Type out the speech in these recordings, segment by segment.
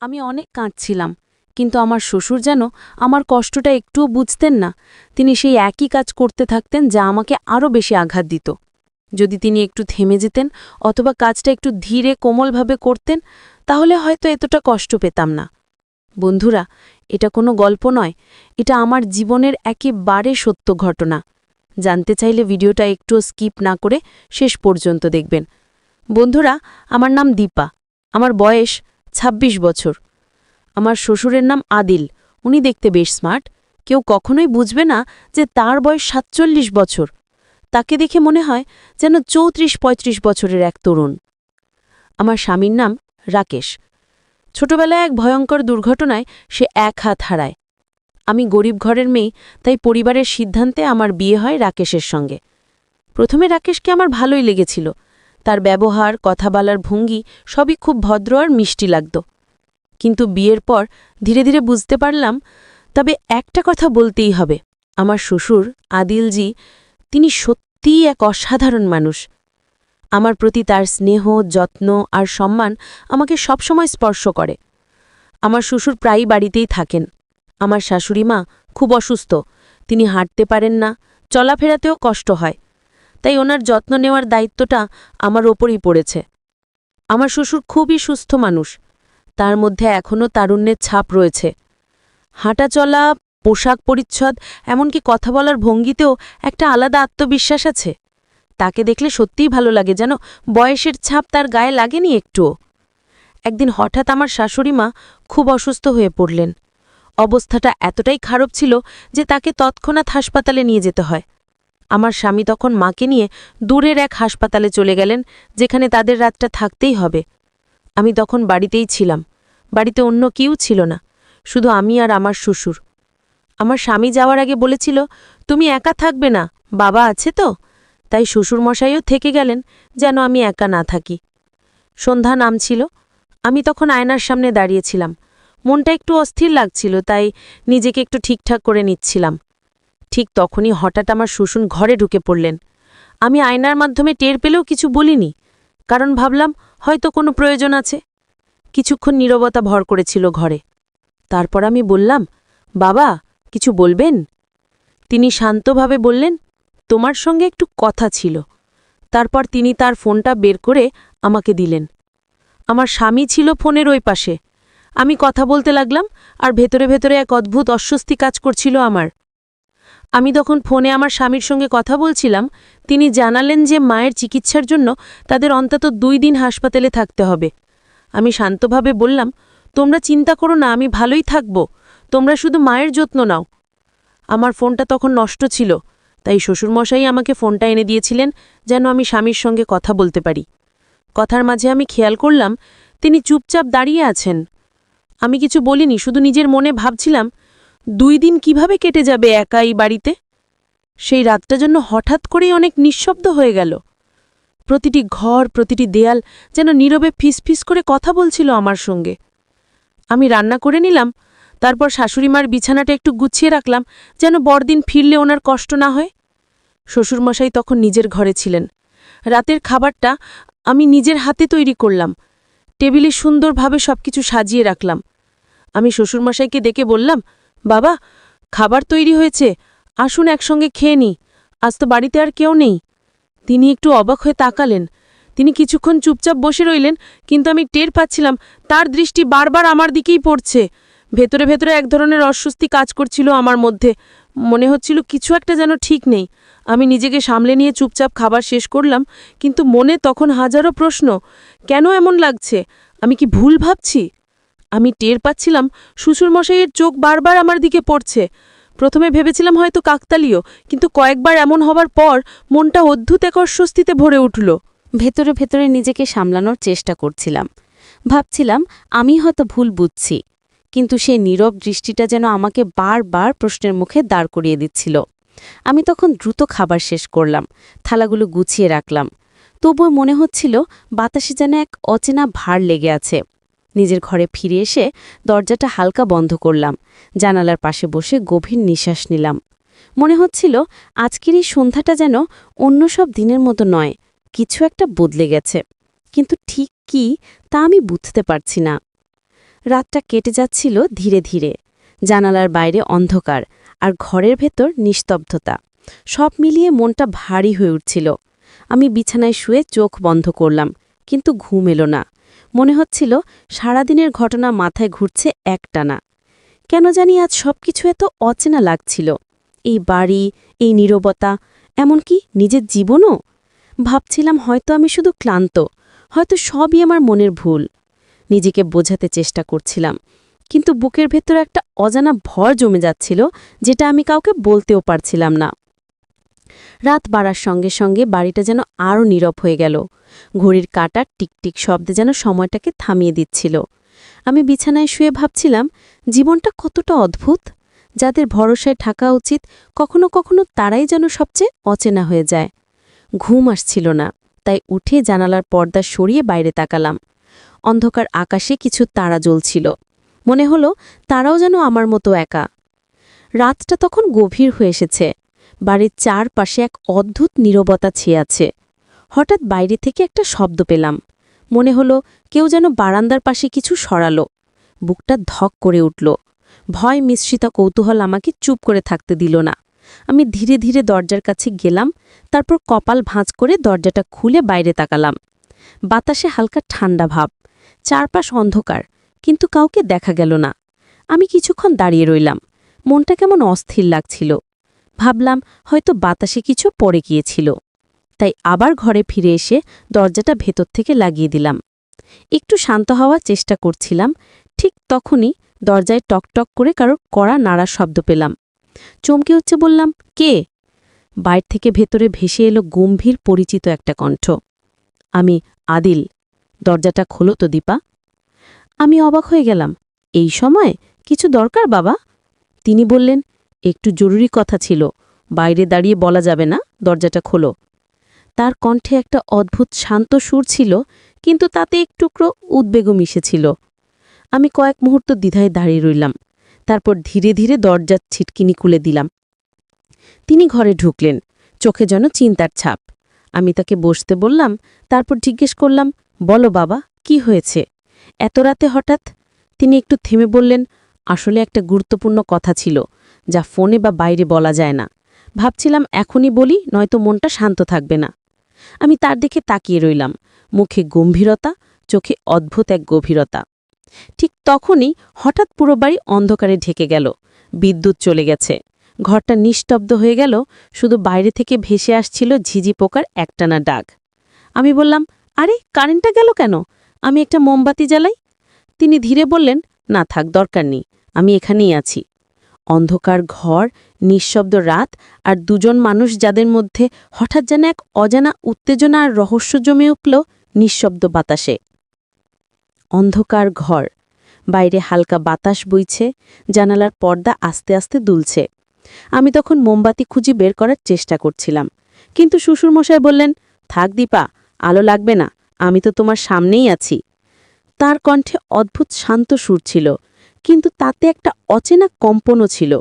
আমি অনেক কাঁদছিলাম, কিন্তু আমার শ্বশুর যেন আমার কষ্টটা একটুও বুঝতেন না। তিনি সেই একই কাজ করতে থাকতেন, যা আমাকে আরও বেশি আঘাত দিত। যদি তিনি একটু থেমে যেতেন অথবা কাজটা একটু ধীরে কোমলভাবে করতেন, তাহলে হয়তো এতটা কষ্ট পেতাম না। বন্ধুরা, এটা কোনো গল্প নয়, এটা আমার জীবনের একেবারে সত্য ঘটনা। জানতে চাইলে ভিডিওটা একটুও স্কিপ না করে শেষ পর্যন্ত দেখবেন। বন্ধুরা, আমার নাম দীপা, আমার বয়স ২৬ বছর। আমার শ্বশুরের নাম আদিল। উনি দেখতে বেশ স্মার্ট। কেউ কখনোই বুঝবে না যে তার বয়স ৪৭ বছর। তাকে দেখে মনে হয় যেন ৩৪-৩৫ বছরের এক তরুণ। আমার স্বামীর নাম রাকেশ। ছোটবেলায় এক ভয়ঙ্কর দুর্ঘটনায় সে এক হাত হারায়। আমি গরিব ঘরের মেয়ে, তাই পরিবারের সিদ্ধান্তে আমার বিয়ে হয় রাকেশের সঙ্গে। প্রথমে রাকেশকে আমার ভালোই লেগেছিল। তার ব্যবহার, কথা বলার ভঙ্গি সবই খুব ভদ্র আর মিষ্টি লাগত। কিন্তু বিয়ের পর ধীরে ধীরে বুঝতে পারলাম, তবে একটা কথা বলতেই হবে, আমার শ্বশুর আদিলজি, তিনি সত্যিই এক অসাধারণ মানুষ। আমার প্রতি তার স্নেহ, যত্ন আর সম্মান আমাকে সবসময় স্পর্শ করে। আমার শ্বশুর প্রায়ই বাড়িতেই থাকেন। আমার শাশুড়ি মা খুব অসুস্থ, তিনি হাঁটতে পারেন না, চলাফেরাতেও কষ্ট হয়, তাই ওনার যত্ন নেওয়ার দায়িত্বটা আমার ওপরই পড়েছে। আমার শ্বশুর খুবই সুস্থ মানুষ, তার মধ্যে এখনও তারুণ্যের ছাপ রয়েছে। হাঁটা চলা, পোশাক পরিচ্ছদ, এমনকি কথা বলার ভঙ্গিতেও একটা আলাদা আত্মবিশ্বাস আছে। তাকে দেখলে সত্যিই ভালো লাগে, যেন বয়সের ছাপ তার গায়ে লাগেনি একটুও। একদিন হঠাৎ আমার শাশুড়ি মা খুব অসুস্থ হয়ে পড়লেন। অবস্থাটা এতটাই খারাপ ছিল যে তাকে তৎক্ষণাৎ হাসপাতালে নিয়ে যেতে হয়। আমার স্বামী তখন মাকে নিয়ে দূরের এক হাসপাতালে চলে গেলেন, যেখানে তাদের রাতটা থাকতেই হবে। আমি তখন বাড়িতেই ছিলাম। বাড়িতে অন্য কেউ ছিল না, শুধু আমি আর আমার শ্বশুর। আমার স্বামী যাওয়ার আগে বলেছিল, তুমি একা থাকবে না, বাবা আছে তো। তাই শ্বশুরমশাইও থেকে গেলেন, যেন আমি একা না থাকি। সন্ধ্যা নামছিল। আমি তখন আয়নার সামনে দাঁড়িয়েছিলাম। মনটা একটু অস্থির লাগছিল, তাই নিজেকে একটু ঠিকঠাক করে নিচ্ছিলাম। ঠিক তখনই হঠাৎ আমার শ্বশুর ঘরে ঢুকে পড়লেন। আমি আয়নার মাধ্যমে টের পেলেও কিছু বলিনি, কারণ ভাবলাম হয়তো কোনো প্রয়োজন আছে। কিছুক্ষণ নীরবতা ভর করেছিল ঘরে। তারপর আমি বললাম, বাবা, কিছু বলবেন? তিনি শান্তভাবে বললেন, তোমার সঙ্গে একটু কথা ছিল। তারপর তিনি তার ফোনটা বের করে আমাকে দিলেন। আমার স্বামী ছিল ফোনের ওই পাশে। আমি কথা বলতে লাগলাম, আর ভেতরে ভেতরে এক অদ্ভুত অস্বস্তি কাজ করছিল আমার। আমি তখন ফোনে আমার স্বামীর সঙ্গে কথা বলছিলাম। তিনি জানালেন যে মায়ের চিকিৎসার জন্য তাদের অন্তত ২ দিন হাসপাতালে থাকতে হবে। আমি শান্তভাবে বললাম, তোমরা চিন্তা করো না, আমি ভালোই থাকব, তোমরা শুধু মায়ের যত্ন নাও। আমার ফোনটা তখন নষ্ট ছিল, তাই শ্বশুরমশাই আমাকে ফোনটা এনে দিয়েছিলেন, যেন আমি স্বামীর সঙ্গে কথা বলতে পারি। কথার মাঝে আমি খেয়াল করলাম তিনি চুপচাপ দাঁড়িয়ে আছেন। আমি কিছু বলিনি, শুধু নিজের মনে ভাবছিলাম ২ দিন কিভাবে কেটে যাবে একা এই বাড়িতে। সেই রাতটা জন্য হঠাৎ করেই অনেক নিঃশব্দ হয়ে গেল। প্রতিটি ঘর, প্রতিটি দেয়াল যেন নীরবে ফিসফিস করে কথা বলছিল আমার সঙ্গে। আমি রান্না করে নিলাম, তারপর শাশুড়িমার বিছানাটা একটু গুছিয়ে রাখলাম, যেন বড়দিন ফিরলে ওনার কষ্ট না হয়। শ্বশুরমশাই তখন নিজের ঘরে ছিলেন। রাতের খাবারটা আমি নিজের হাতে তৈরি করলাম। টেবিলে সুন্দরভাবে সবকিছু সাজিয়ে রাখলাম। আমি শ্বশুরমশাইকে ডেকে বললাম, বাবা, খাবার তৈরি হয়েছে, আসুন একসঙ্গে খেয়ে নিই, আজ তো বাড়িতে আর কেউ নেই। তিনি একটু অবাক হয়ে তাকালেন। তিনি কিছুক্ষণ চুপচাপ বসে রইলেন, কিন্তু আমি টের পাচ্ছিলাম তার দৃষ্টি বারবার আমার দিকেই পড়ছে। ভেতরে ভেতরে এক ধরনের অস্বস্তি কাজ করছিল আমার মধ্যে। মনে হচ্ছিল কিছু একটা যেন ঠিক নেই। আমি নিজেকে সামলে নিয়ে চুপচাপ খাবার শেষ করলাম, কিন্তু মনে তখন হাজারো প্রশ্ন। কেন এমন লাগছে? আমি কি ভুল ভাবছি? আমি টের পাচ্ছিলাম শ্বশুরমশাইয়ের চোখ বারবার আমার দিকে পড়ছে। প্রথমে ভেবেছিলাম হয়তো কাকতালীয়, কিন্তু কয়েকবার এমন হবার পর মনটা অদ্ভুত এক অস্বস্তিতে ভরে উঠল। ভেতরে ভেতরে নিজেকে সামলানোর চেষ্টা করছিলাম। ভাবছিলাম আমি হয়তো ভুল বুঝছি, কিন্তু সেই নীরব দৃষ্টিটা যেন আমাকে বারবার প্রশ্নের মুখে দাঁড় করিয়ে দিচ্ছিল। আমি তখন দ্রুত খাবার শেষ করলাম, থালাগুলো গুছিয়ে রাখলাম। তবুও মনে হচ্ছিল বাতাসে যেন এক অচেনা ভার লেগে আছে। নিজের ঘরে ফিরে এসে দরজাটা হালকা বন্ধ করলাম, জানালার পাশে বসে গভীর নিঃশ্বাস নিলাম। মনে হচ্ছিল আজকের এই সন্ধ্যাটা যেন অন্য সব দিনের মতো নয়, কিছু একটা বদলে গেছে, কিন্তু ঠিক কি তা আমি বুঝতে পারছি না। রাতটা কেটে যাচ্ছিল ধীরে ধীরে। জানালার বাইরে অন্ধকার, আর ঘরের ভেতর নিস্তব্ধতা। সব মিলিয়ে মনটা ভারী হয়ে উঠছিল। আমি বিছানায় শুয়ে চোখ বন্ধ করলাম, কিন্তু ঘুম এলো না। মনে হচ্ছিল সারাদিনের ঘটনা মাথায় ঘুরছে একটানা। কেন জানি আজ সবকিছু এত অচেনা লাগছিল। এই বাড়ি, এই নীরবতা, এমনকি নিজের জীবনও। ভাবছিলাম হয়তো আমি শুধু ক্লান্ত, হয়তো সবই আমার মনের ভুল। নিজেকে বোঝাতে চেষ্টা করছিলাম, কিন্তু বুকের ভেতর একটা অজানা ভর জমে যাচ্ছিল, যেটা আমি কাউকে বলতেও পারছিলাম না। রাত বাড়ার সঙ্গে সঙ্গে বাড়িটা যেন আরও নীরব হয়ে গেল। ঘড়ির কাঁটার টিকটিক শব্দে যেন সময়টাকে থামিয়ে দিচ্ছিল। আমি বিছানায় শুয়ে ভাবছিলাম, জীবনটা কতটা অদ্ভুত। যাদের ভরসায় থাকা উচিত, কখনো কখনো তারাই যেন সবচেয়ে অচেনা হয়ে যায়। ঘুম আসছিল না, তাই উঠে জানালার পর্দা সরিয়ে বাইরে তাকালাম। অন্ধকার আকাশে কিছু তারা জ্বলছিল। মনে হলো তারাও যেন আমার মতো একা। রাতটা তখন গভীর হয়ে এসেছে। বাড়ির চারপাশে এক অদ্ভুত নীরবতা ছেয়ে আছে। হঠাৎ বাইরে থেকে একটা শব্দ পেলাম। মনে হলো কেউ যেন বারান্দার পাশে কিছু সরালো। বুকটা ধক করে উঠল। ভয় মিশ্রিত কৌতূহল আমাকে চুপ করে থাকতে দিল না। আমি ধীরে ধীরে দরজার কাছে গেলাম, তারপর কপাল ভাঁজ করে দরজাটা খুলে বাইরে তাকালাম। বাতাসে হালকা ঠান্ডা ভাব, চারপাশ অন্ধকার, কিন্তু কাউকে দেখা গেল না। আমি কিছুক্ষণ দাঁড়িয়ে রইলাম। মনটা কেমন অস্থির লাগছিল। ভাবলাম হয়তো বাতাসে কিছু পড়ে গিয়েছিল। তাই আবার ঘরে ফিরে এসে দরজাটা ভেতর থেকে লাগিয়ে দিলাম। একটু শান্ত হওয়ার চেষ্টা করছিলাম, ঠিক তখনই দরজায় টকটক করে কারোর কড়া নাড়ার শব্দ পেলাম। চমকে উঠছে বললাম, কে? বাইর থেকে ভেতরে ভেসে এলো গম্ভীর পরিচিত একটা কণ্ঠ। আমি, আদিল। দরজাটা খোলো তো দীপা। আমি অবাক হয়ে গেলাম। এই সময়? কিছু দরকার বাবা? তিনি বললেন, একটু জরুরি কথা ছিল, বাইরে দাঁড়িয়ে বলা যাবে না, দরজাটা খোলো। তার কণ্ঠে একটা অদ্ভুত শান্ত সুর ছিল, কিন্তু তাতে একটুকরো উদ্বেগও মিশেছিল। আমি কয়েক মুহূর্ত দ্বিধায় দাঁড়িয়ে রইলাম, তারপর ধীরে ধীরে দরজার ছিটকিনি খুলে দিলাম। তিনি ঘরে ঢুকলেন, চোখে যেন চিন্তার ছাপ। আমি তাকে বসতে বললাম, তারপর জিজ্ঞেস করলাম, বলো বাবা, কি হয়েছে এত রাতে হঠাৎ? তিনি একটু থেমে বললেন, আসলে একটা গুরুত্বপূর্ণ কথা ছিল, যা ফোনে বা বাইরে বলা যায় না। ভাবছিলাম এখনই বলি, নয়তো মনটা শান্ত থাকবে না। আমি তার দিকে তাকিয়ে রইলাম, মুখে গম্ভীরতা, চোখে অদ্ভুত এক গভীরতা। ঠিক তখনই হঠাৎ পুরো বাড়ি অন্ধকারে ঢেকে গেল। বিদ্যুৎ চলে গেছে। ঘরটা নিস্তব্ধ হয়ে গেল, শুধু বাইরে থেকে ভেসে আসছিল ঝিঝি পোকার একটানা ডাক। আমি বললাম, আরে কারেন্টটা গেল কেন? আমি একটা মোমবাতি জ্বালাই। তিনি ধীরে বললেন, না থাক, দরকার নেই, আমি এখানেই আছি। অন্ধকার ঘর, নিঃশব্দ রাত, আর দুজন মানুষ যাদের মধ্যে হঠাৎ যেন এক অজানা উত্তেজনা আর রহস্য জমে উঠল নিঃশব্দ বাতাসে। অন্ধকার ঘর, বাইরে হালকা বাতাস বইছে, জানালার পর্দা আস্তে আস্তে দুলছে। আমি তখন মোমবাতি খুঁজি বের করার চেষ্টা করছিলাম, কিন্তু শ্বশুরমশাই বললেন, থাক দীপা, আলো লাগবে না, আমি তো তোমার সামনেই আছি। তার কণ্ঠে অদ্ভুত শান্ত সুর ছিল, কিন্তু তাতে একটা অচেনা কম্পনও ছিল।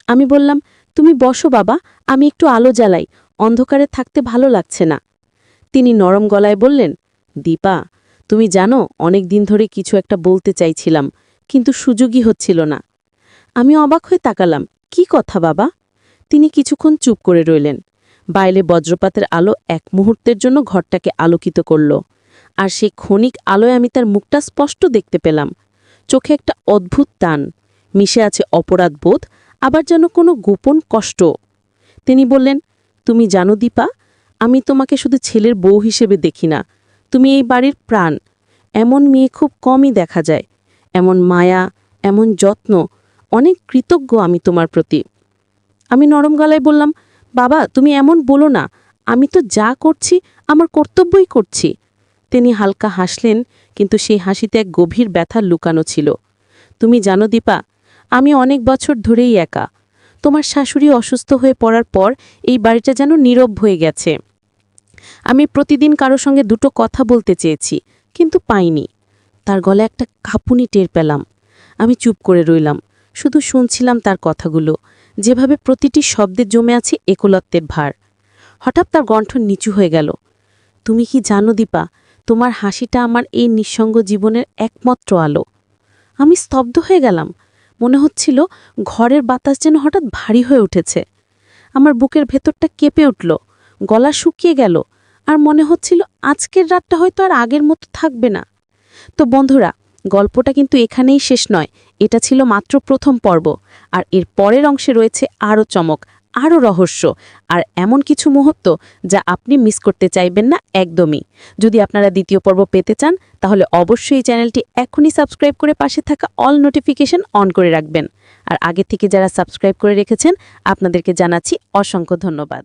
আমি বললাম, তুমি বসো বাবা, আমি একটু আলো জ্বালাই, অন্ধকারে থাকতে ভালো লাগছে না। তিনি নরম গলায় বললেন, দীপা, তুমি জানো অনেক দিন ধরে কিছু একটা বলতে চাইছিলাম, কিন্তু সুযোগই হচ্ছিল না। আমি অবাক হয়ে তাকালাম, কি কথা বাবা? তিনি কিছুক্ষণ চুপ করে রইলেন। বাইরে বজ্রপাতের আলো এক মুহূর্তের জন্য ঘরটাকে আলোকিত করল, আর সেই ক্ষণিক আলোয় আমি তার মুখটা স্পষ্ট দেখতে পেলাম। চোখে একটা অদ্ভুত টান, মিশে আছে অপরাধ বোধ, আবার যেন কোনো গোপন কষ্ট। তিনি বললেন, তুমি জানো দীপা, আমি তোমাকে শুধু ছেলের বউ হিসেবে দেখি না, তুমি এই বাড়ির প্রাণ। এমন মেয়ে খুব কমই দেখা যায়, এমন মায়া, এমন যত্ন, অনেক কৃতজ্ঞ আমি তোমার প্রতি। আমি নরম গলায় বললাম, বাবা তুমি এমন বলো না, আমি তো যা করছি আমার কর্তব্যই করছি। তিনি হালকা হাসলেন, কিন্তু সেই হাসিতে এক গভীর ব্যথা লুকানো ছিল। তুমি জানো দীপা, আমি অনেক বছর ধরেই একা। তোমার শাশুড়ি অসুস্থ হয়ে পড়ার পর এই বাড়িটা যেন নীরব হয়ে গেছে। আমি প্রতিদিন কারো সঙ্গে দুটো কথা বলতে চেয়েছি, কিন্তু পাইনি। তার গলায় একটা কাঁপুনি টের পেলাম। আমি চুপ করে রইলাম, শুধু শুনছিলাম তার কথাগুলো, যেভাবে প্রতিটি শব্দে জমে আছে একলত্বের ভার। হঠাৎ তার কণ্ঠ নিচু হয়ে গেল, তুমি কি জানো দীপা, তোমার হাসিটা আমার এই নিঃসঙ্গ জীবনের একমাত্র আলো। আমি স্তব্ধ হয়ে গেলাম। মনে হচ্ছিল ঘরের বাতাস যেন হঠাৎ ভারী হয়ে উঠেছে। আমার বুকের ভেতরটা কেঁপে উঠল, গলা শুকিয়ে গেল, আর মনে হচ্ছিল আজকের রাতটা হয়তো আর আগের মতো থাকবে না। তো বন্ধুরা, গল্পটা কিন্তু এখানেই শেষ নয়। এটা ছিল মাত্র প্রথম পর্ব, আর এর পরের অংশে রয়েছে আরও চমক, আরও রহস্য, আর এমন কিছু মুহূর্ত যা আপনি মিস করতে চাইবেন না একদমই। যদি আপনারা দ্বিতীয় পর্ব পেতে চান, তাহলে অবশ্যই এই চ্যানেলটি এখনই সাবস্ক্রাইব করে পাশে থাকা অল নোটিফিকেশন অন করে রাখবেন। আর আগে থেকে যারা সাবস্ক্রাইব করে রেখেছেন, আপনাদেরকে জানাচ্ছি অসংখ্য ধন্যবাদ।